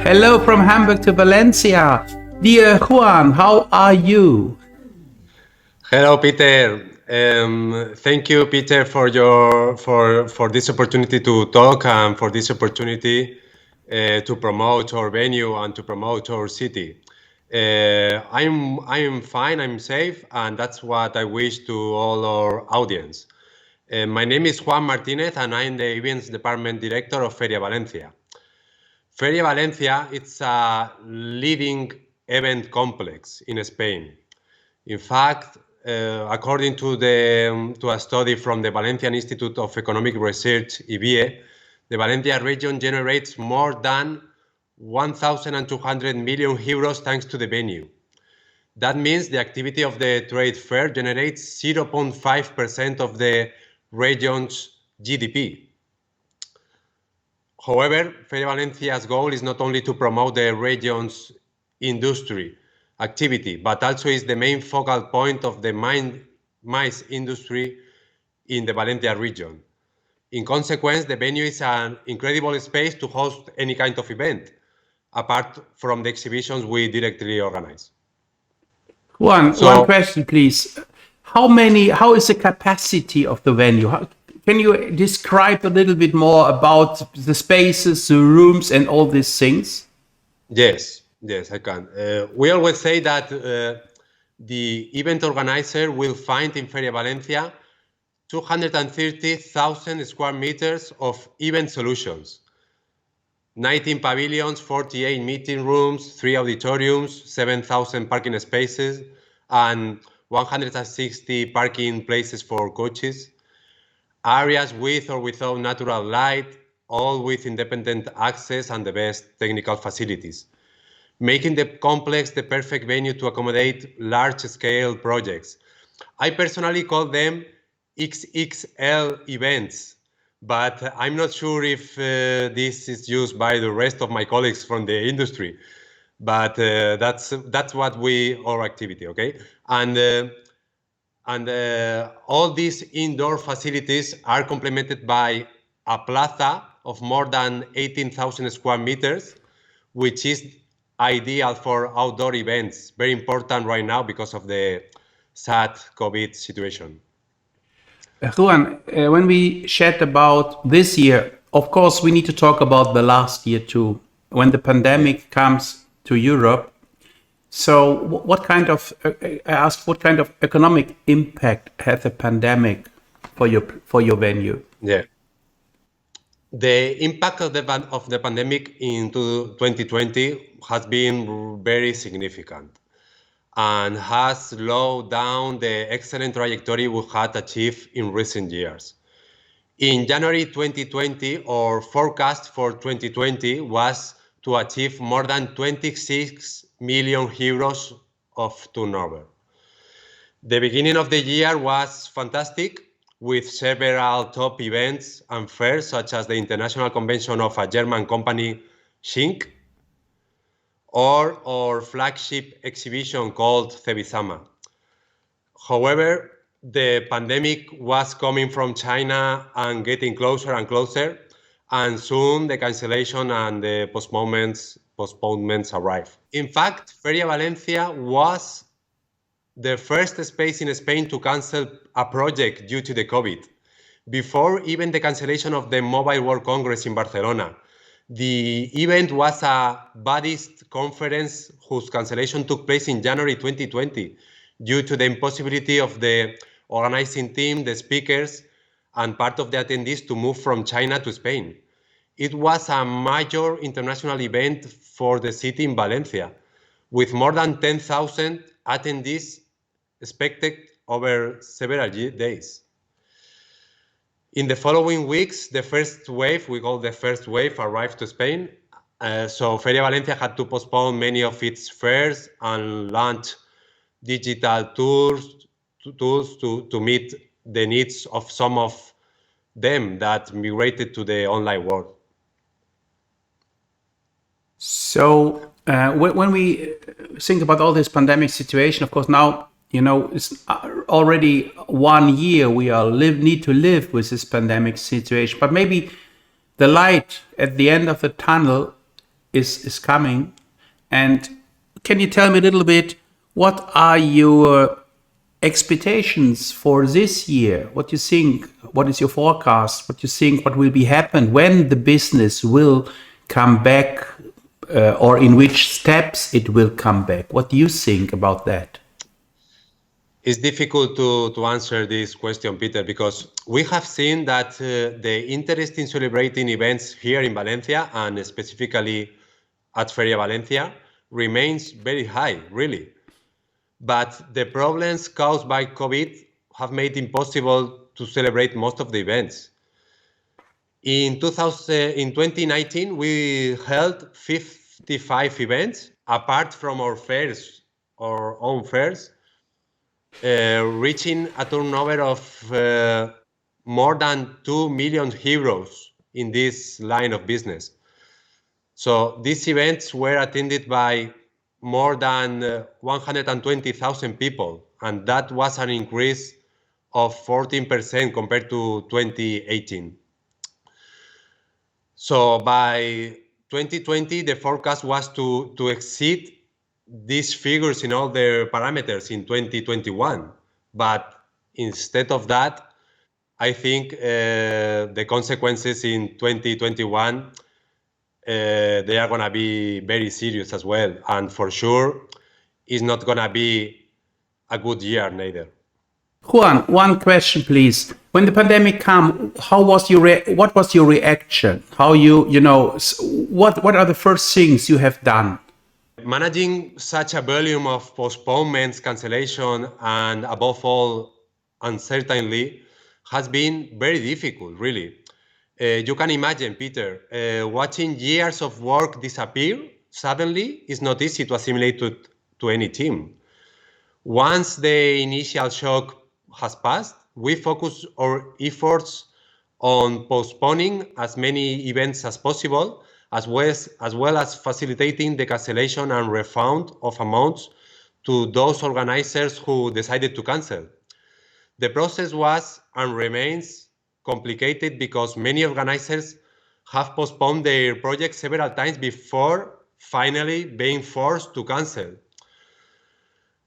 Hello from Hamburg to Valencia. Dear Juan, how are you? Hello, Peter. Thank you, Peter, for this opportunity to talk and for this opportunity to promote our venue and to promote our city. I'm fine. I'm safe, and that's what I wish to all our audience. My name is Juan Martinez, and I'm the Events Department Director of Feria Valencia. Feria Valencia it's a leading event complex in Spain. In fact, according to a study from the Valencian Institute of Economic Research, IBE, the Valencia region generates more than 1,200 million euros thanks to the venue. That means the activity of the trade fair generates 0.5% of the region's GDP. However, Feria Valencia's goal is not only to promote the region's industry activity, but also is the main focal point of the MICE industry in the Valencia region. In consequence, the venue is an incredible space to host any kind of event, apart from the exhibitions we directly organize. Juan, one question, please. How is the capacity of the venue? Can you describe a little bit more about the spaces, the rooms, and all these things? Yes, I can. We always say that the event organizer will find in Feria Valencia 230,000 square meters of event solutions, 19 pavilions, 48 meeting rooms, 3 auditoriums, 7,000 parking spaces, and 160 parking places for coaches, areas with or without natural light, all with independent access and the best technical facilities, making the complex the perfect venue to accommodate large-scale projects. I personally call them XXL events, but I'm not sure if this is used by the rest of my colleagues from the industry. But that's what our activity, okay? And all these indoor facilities are complemented by a plaza of more than 18,000 square meters, which is ideal for outdoor events. Very important right now because of the sad COVID situation. Juan, when we chat about this year, of course, we need to talk about the last year too, when the pandemic comes to Europe. So what kind of economic impact had the pandemic for your venue? Yeah. The impact of the pandemic into 2020 has been very significant and has slowed down the excellent trajectory we had achieved in recent years. In January 2020, our forecast for 2020 was to achieve more than 26 million euros of turnover. The beginning of the year was fantastic, with several top events and fairs, such as the International Convention of a German company, Schink, or our flagship exhibition called Themenausgabe. However, the pandemic was coming from China and getting closer and closer, and soon the cancellation and the postponements arrived. In fact, Feria Valencia was the first space in Spain to cancel a project due to the COVID, before even the cancellation of the Mobile World Congress in Barcelona. The event was a Buddhist conference whose cancellation took place in January 2020 due to the impossibility of the organizing team, the speakers, and part of the attendees to move from China to Spain. It was a major international event for the city in Valencia, with more than 10,000 attendees expected over several days. In the following weeks, the first wave, we call the first wave, arrived to Spain. So Feria Valencia had to postpone many of its fairs and launch digital tools to meet the needs of some of them that migrated to the online world. So when we think about all this pandemic situation, of course, now, it's already 1 year we need to live with this pandemic situation. But maybe the light at the end of the tunnel is coming. And can you tell me a little bit, what are your expectations for this year? What you think? What is your forecast? What you think? What will be happen when the business will come back, or in which steps it will come back? What do you think about that? It's difficult to answer this question, Peter, because we have seen that the interest in celebrating events here in Valencia, and specifically at Feria Valencia, remains very high, really. But the problems caused by COVID have made it impossible to celebrate most of the events. In 2019, we held 55 events, apart from our fairs, our own fairs, reaching a turnover of more than 2 million euros in this line of business. So these events were attended by more than 120,000 people, and that was an increase of 14% compared to 2018. So by 2020, the forecast was to exceed these figures in all the parameters in 2021. But instead of that, I think the consequences in 2021, they are going to be very serious as well. And for sure, it's not going to be a good year neither. Juan, one question, please. When the pandemic came, what was your reaction? How what are the first things you have done? Managing such a volume of postponements, cancellation, and above all, uncertainty has been very difficult, really. You can imagine, Peter, watching years of work disappear suddenly is not easy to assimilate to any team. Once the initial shock has passed, we focus our efforts on postponing as many events as possible, as well as facilitating the cancellation and refund of amounts to those organizers who decided to cancel. The process was and remains complicated because many organizers have postponed their projects several times before finally being forced to cancel.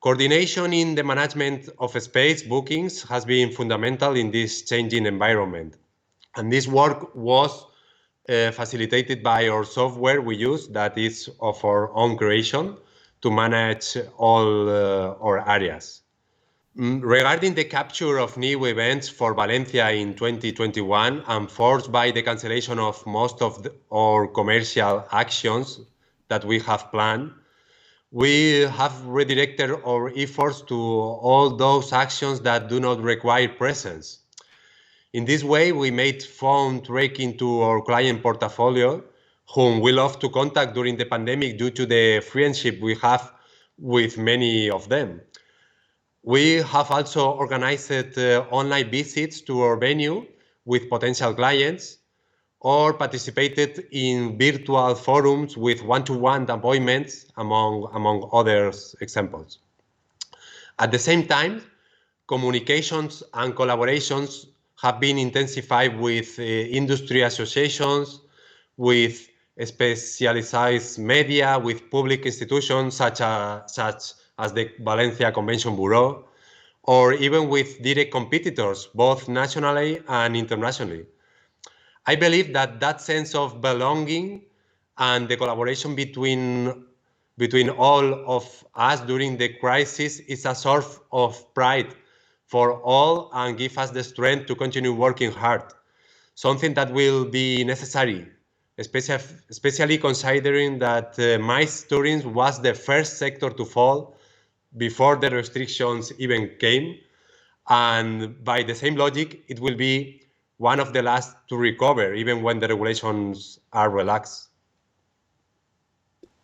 Coordination in the management of space bookings has been fundamental in this changing environment. And this work was facilitated by our software we use, that is of our own creation, to manage all our areas. Regarding the capture of new events for Valencia in 2021, and forced by the cancellation of most of our commercial actions that we have planned, we have redirected our efforts to all those actions that do not require presence. In this way, we made phone tracking to our client portfolio, whom we love to contact during the pandemic due to the friendship we have with many of them. We have also organized online visits to our venue with potential clients, or participated in virtual forums with one-to-one appointments, among other examples. At the same time, communications and collaborations have been intensified with industry associations, with specialized media, with public institutions such as the Valencia Convention Bureau, or even with direct competitors, both nationally and internationally. I believe that sense of belonging and the collaboration between all of us during the crisis is a source of pride for all and give us the strength to continue working hard, something that will be necessary, especially considering that MICE tourism was the first sector to fall before the restrictions even came, and by the same logic, it will be one of the last to recover, even when the regulations are relaxed.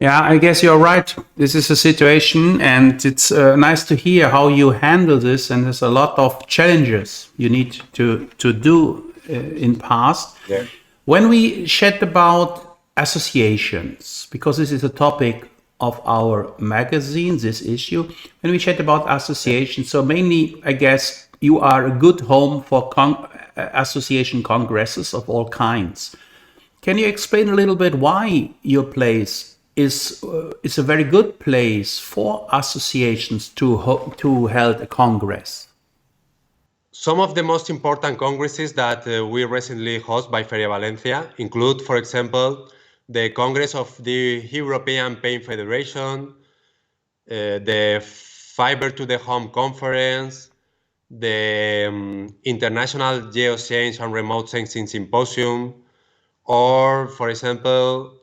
Yeah, I guess you're right. This is a situation, and it's nice to hear how you handle this. And there's a lot of challenges you need to do in past. Yeah. When we chat about associations, because this is a topic of our magazine, this issue, when we chat about associations, so mainly, I guess, you are a good home for association congresses of all kinds. Can you explain a little bit why your place is a very good place for associations to hold a congress? Some of the most important congresses that we recently host by Feria Valencia include, for example, the Congress of the European Paint Federation, the Fiber to the Home Conference, the International Geoscience and Remote Sensing Symposium, or, for example,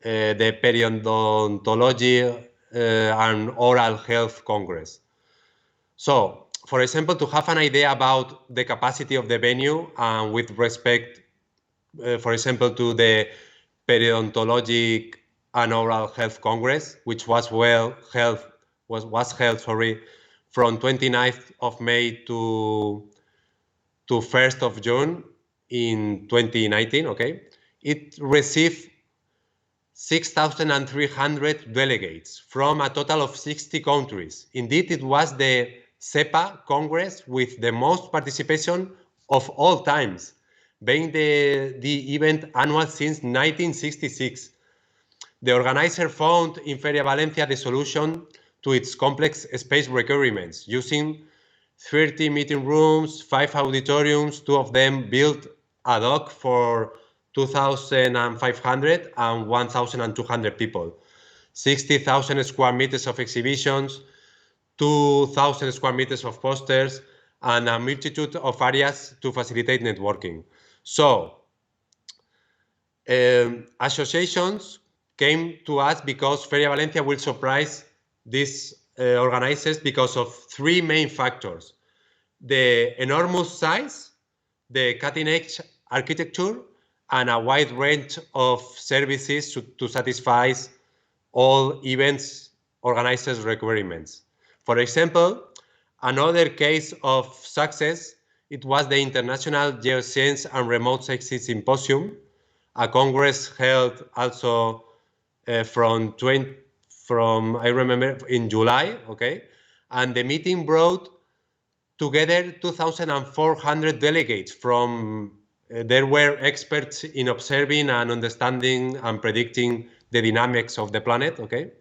the Periodontology and Oral Health Congress. So, for example, to have an idea about the capacity of the venue and with respect, for example, to the Periodontologic and Oral Health Congress, which was held from 29th of May to 1st of June in 2019, okay? It received 6,300 delegates from a total of 60 countries. Indeed, it was the CEPA Congress with the most participation of all times, being the event annual since 1966. The organizer found in Feria Valencia the solution to its complex space requirements, using 30 meeting rooms, 5 auditoriums, 2 of them built ad hoc for 2,500 and 1,200 people, 60,000 square meters of exhibitions, 2,000 square meters of posters, and a multitude of areas to facilitate networking. So, associations came to us because Feria Valencia will surprise these organizers because of 3 main factors: the enormous size, the cutting-edge architecture, and a wide range of services to satisfy all events organizers' requirements. For example, another case of success, it was the International Geoscience and Remote Sensing Symposium, a congress held also from I remember in July, okay? And the meeting brought together 2,400 delegates from, there were experts in observing and understanding and predicting the dynamics of the planet, okay?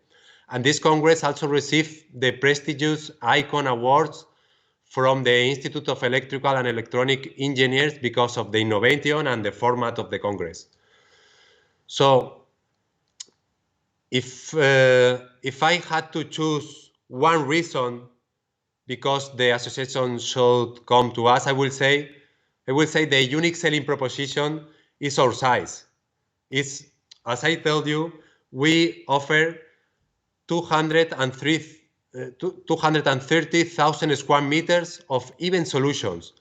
And this Congress also received the prestigious ICON Awards from the Institute of Electrical and Electronic Engineers because of the innovation and the format of the Congress. So, if I had to choose one reason because the association should come to us, I will say the unique selling proposition is our size. It's, as I told you, we offer 230,000 square meters of event solutions.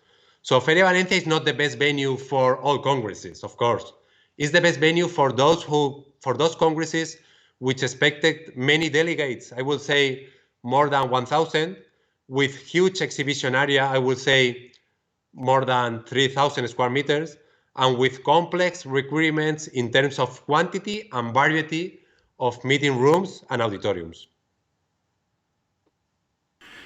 So Feria Valencia is not the best venue for all congresses, of course. It's the best venue for those congresses which expected many delegates. I will say more than 1,000, with huge exhibition area. I would say more than 3,000 square meters, and with complex requirements in terms of quantity and variety of meeting rooms and auditoriums.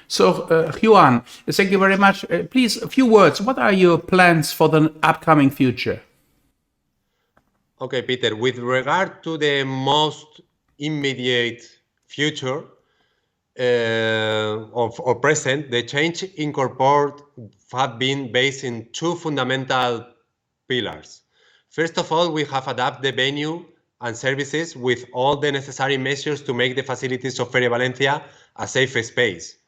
So, Juan, thank you very much. Please, a few words. What are your plans for the upcoming future? Okay, Peter, with regard to the most immediate future or present, the change incorporated have been based in 2 fundamental pillars. First of all, we have adapted the venue and services with all the necessary measures to make the facilities of Feria Valencia a safe space.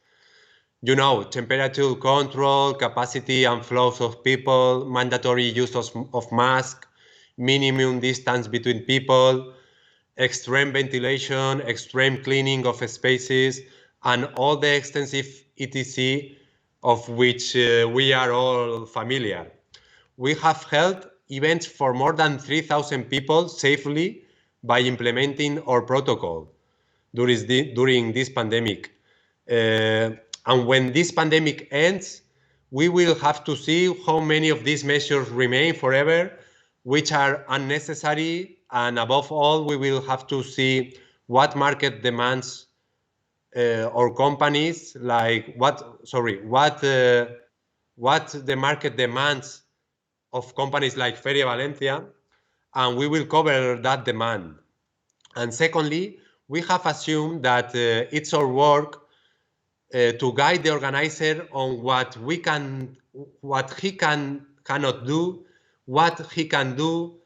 You know, temperature control, capacity and flows of people, mandatory use of masks, minimum distance between people, extreme ventilation, extreme cleaning of spaces, and all the extensive etc. of which we are all familiar. We have held events for more than 3,000 people safely by implementing our protocol during this pandemic. And when this pandemic ends, we will have to see how many of these measures remain forever, which are unnecessary, and above all, we will have to see what market demands or companies like what the market demands of companies like Feria Valencia, and we will cover that demand. And secondly, we have assumed that it's our work to guide the organizer on what he cannot do, what he can do,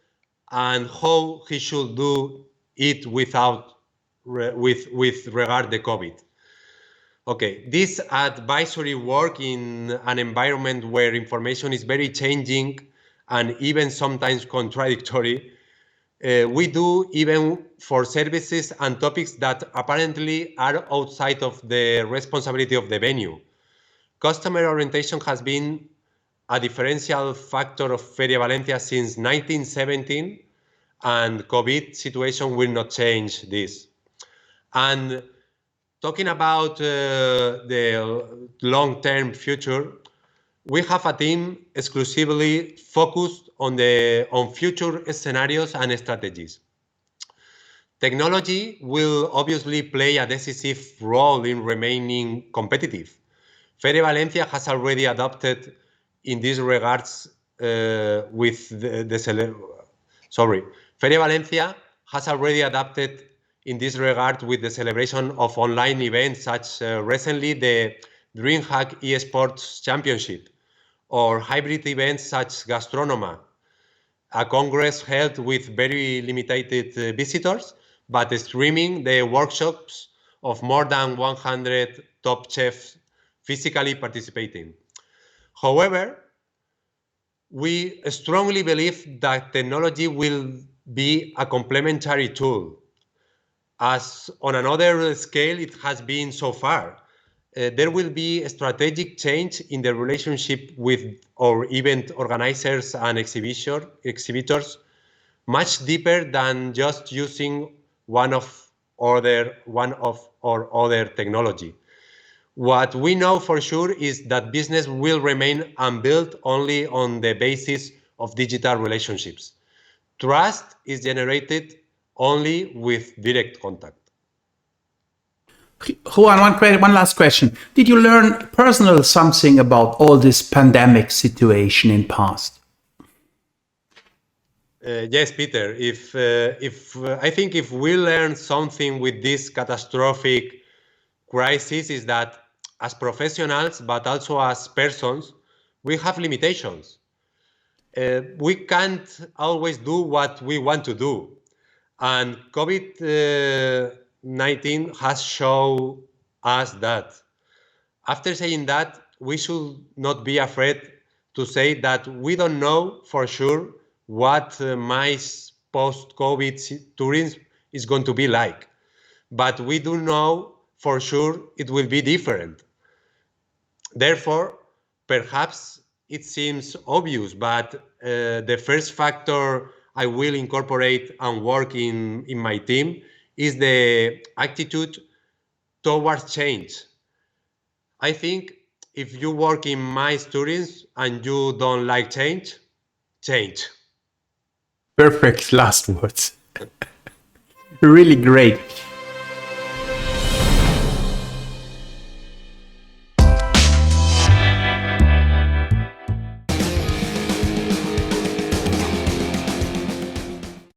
and how he should do it with regard to COVID. Okay, this advisory work in an environment where information is very changing and even sometimes contradictory, we do even for services and topics that apparently are outside of the responsibility of the venue. Customer orientation has been a differential factor of Feria Valencia since 1917, and COVID situation will not change this. And talking about the long-term future, we have a team exclusively focused on future scenarios and strategies. Technology will obviously play a decisive role in remaining competitive. Feria Valencia has already adopted in these regards Feria Valencia has already adapted in this regard with the celebration of online events such recently the DreamHack eSports Championship or hybrid events such Gastronoma, a congress held with very limited visitors, but streaming the workshops of more than 100 top chefs physically participating. However, we strongly believe that technology will be a complementary tool, as on another scale it has been so far. There will be a strategic change in the relationship with our event organizers and exhibitors, much deeper than just using one of our other technology. What we know for sure is that business will remain unbuilt only on the basis of digital relationships. Trust is generated only with direct contact. Juan, one last question. Did you learn personal something about all this pandemic situation in past? Yes, Peter. I think if we learn something with this catastrophic crisis is that as professionals, but also as persons, we have limitations. We can't always do what we want to do. And COVID-19 has shown us that. After saying that, we should not be afraid to say that we don't know for sure what MICE post-COVID tourism is going to be like. But we do know for sure it will be different. Therefore, perhaps it seems obvious, but the first factor I will incorporate and work in my team is the attitude towards change. I think if you work in my students and you don't like change, change. Perfect last words. Really great.